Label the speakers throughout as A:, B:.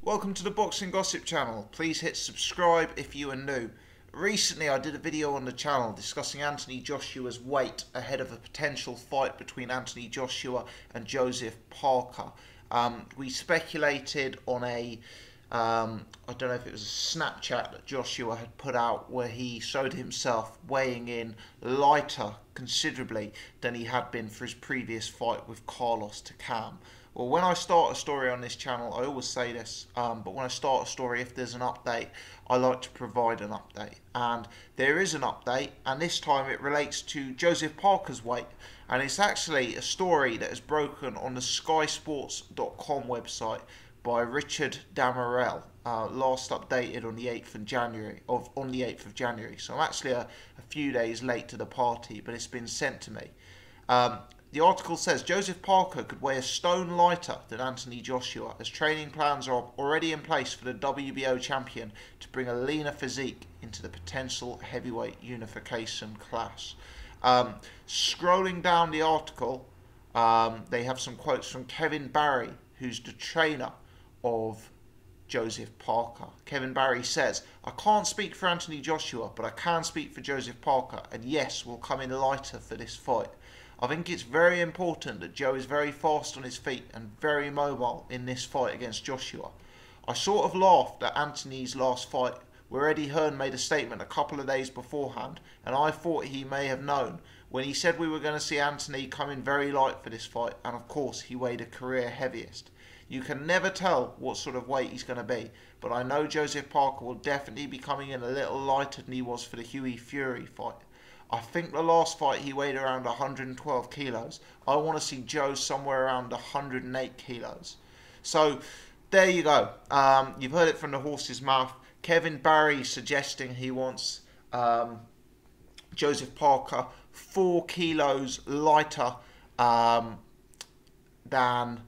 A: Welcome to the Boxing Gossip channel. Please hit subscribe if you are new. Recently I did a video on the channel discussing Anthony Joshua's weight ahead of a potential fight between Anthony Joshua and Joseph Parker. We speculated on I don't know if it was a Snapchat that Joshua had put out where he showed himself weighing in lighter considerably than he had been for his previous fight with Carlos Takam. Well, when I start a story on this channel, I always say this, but when I start a story, if there's an update, I like to provide an update. And there is an update, and this time it relates to Joseph Parker's weight. And it's actually a story that is broken on the skysports.com website by Richard Damarel, last updated on the 8th of January. So I'm actually a few days late to the party, but it's been sent to me. The article says Joseph Parker could weigh a stone lighter than Anthony Joshua, as training plans are already in place for the WBO champion to bring a leaner physique into the potential heavyweight unification clash. Scrolling down the article, they have some quotes from Kevin Barry, who's the trainer of Joseph Parker. Kevin Barry says, "I can't speak for Anthony Joshua, but I can speak for Joseph Parker, and yes, we'll come in lighter for this fight. I think it's very important that Joe is very fast on his feet and very mobile in this fight against Joshua. I sort of laughed at Anthony's last fight, where Eddie Hearn made a statement a couple of days beforehand, and I thought he may have known when he said we were going to see Anthony come in very light for this fight, and of course he weighed a career heaviest. You can never tell what sort of weight he's going to be, but I know Joseph Parker will definitely be coming in a little lighter than he was for the Hughie Fury fight. I think the last fight he weighed around 112 kilos. I want to see Joe somewhere around 108 kilos. So, there you go. You've heard it from the horse's mouth. Kevin Barry suggesting he wants Joseph Parker 4 kilos lighter than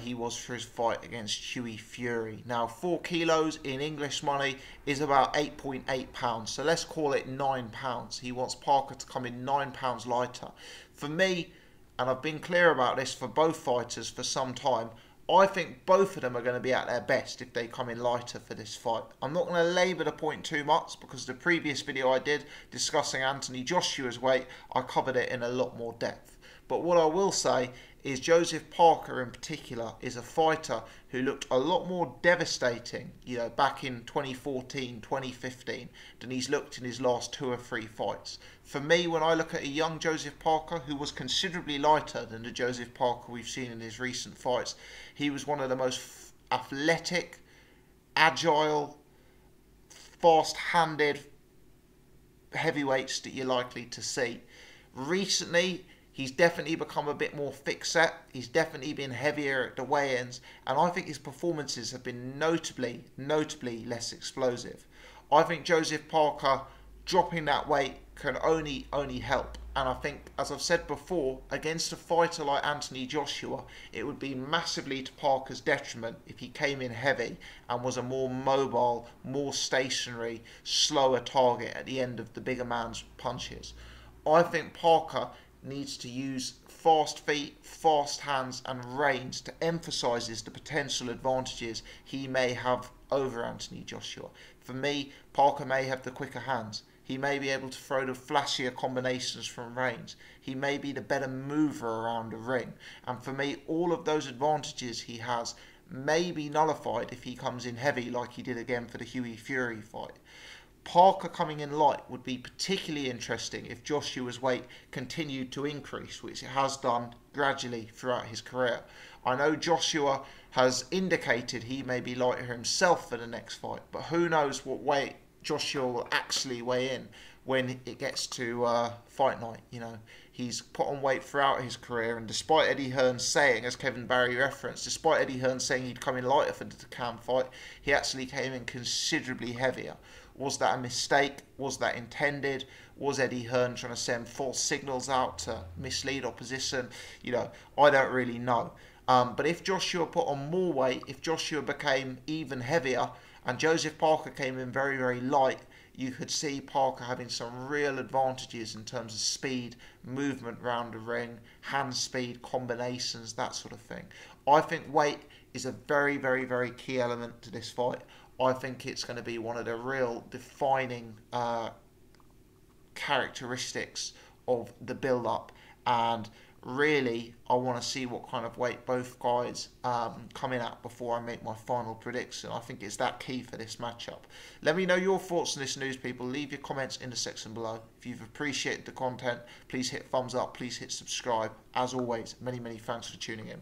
A: he was for his fight against Hughie Fury. Now, 4 kilos in English money is about 8.8 pounds. So let's call it 9 pounds. He wants Parker to come in 9 pounds lighter. For me, and I've been clear about this for both fighters for some time, I think both of them are going to be at their best if they come in lighter for this fight. I'm not going to labour the point too much because the previous video I did discussing Anthony Joshua's weight, I covered it in a lot more depth. But what I will say is Joseph Parker in particular is a fighter who looked a lot more devastating, back in 2014, 2015 than he's looked in his last 2 or 3 fights. For me, when I look at a young Joseph Parker who was considerably lighter than the Joseph Parker we've seen in his recent fights, he was one of the most athletic, agile, fast-handed heavyweights that you're likely to see. Recently, he's definitely become a bit more thick-set. He's definitely been heavier at the weigh-ins, and I think his performances have been notably less explosive. I think Joseph Parker dropping that weight can only help, and I think, as I've said before, against a fighter like Anthony Joshua, it would be massively to Parker's detriment if he came in heavy and was a more mobile, more stationary, slower target at the end of the bigger man's punches. I think Parker needs to use fast feet, fast hands and range to emphasise the potential advantages he may have over Anthony Joshua. For me, Parker may have the quicker hands. He may be able to throw the flashier combinations from range. He may be the better mover around the ring. And for me, all of those advantages he has may be nullified if he comes in heavy like he did again for the Hughie Fury fight. Parker coming in light would be particularly interesting if Joshua's weight continued to increase, which it has done gradually throughout his career. I know Joshua has indicated he may be lighter himself for the next fight, but who knows what weight Joshua will actually weigh in when it gets to fight night. He's put on weight throughout his career, and despite Eddie Hearn saying, as Kevin Barry referenced, despite Eddie Hearn saying he'd come in lighter for the Takam fight, he actually came in considerably heavier. Was that a mistake? Was that intended? Was Eddie Hearn trying to send false signals out to mislead opposition? I don't really know. But if Joshua put on more weight, if Joshua became even heavier, and Joseph Parker came in very light, you could see Parker having some real advantages in terms of speed, movement around the ring, hand speed, combinations, that sort of thing. I think weight is a very, very, very key element to this fight. I think it's going to be one of the real defining characteristics of the build up, and really I want to see what kind of weight both guys come in at before I make my final prediction. I think it's that key for this matchup. Let me know your thoughts on this news, people. Leave your comments in the section below. If you've appreciated the content, please hit thumbs up, please hit subscribe. As always, many thanks for tuning in.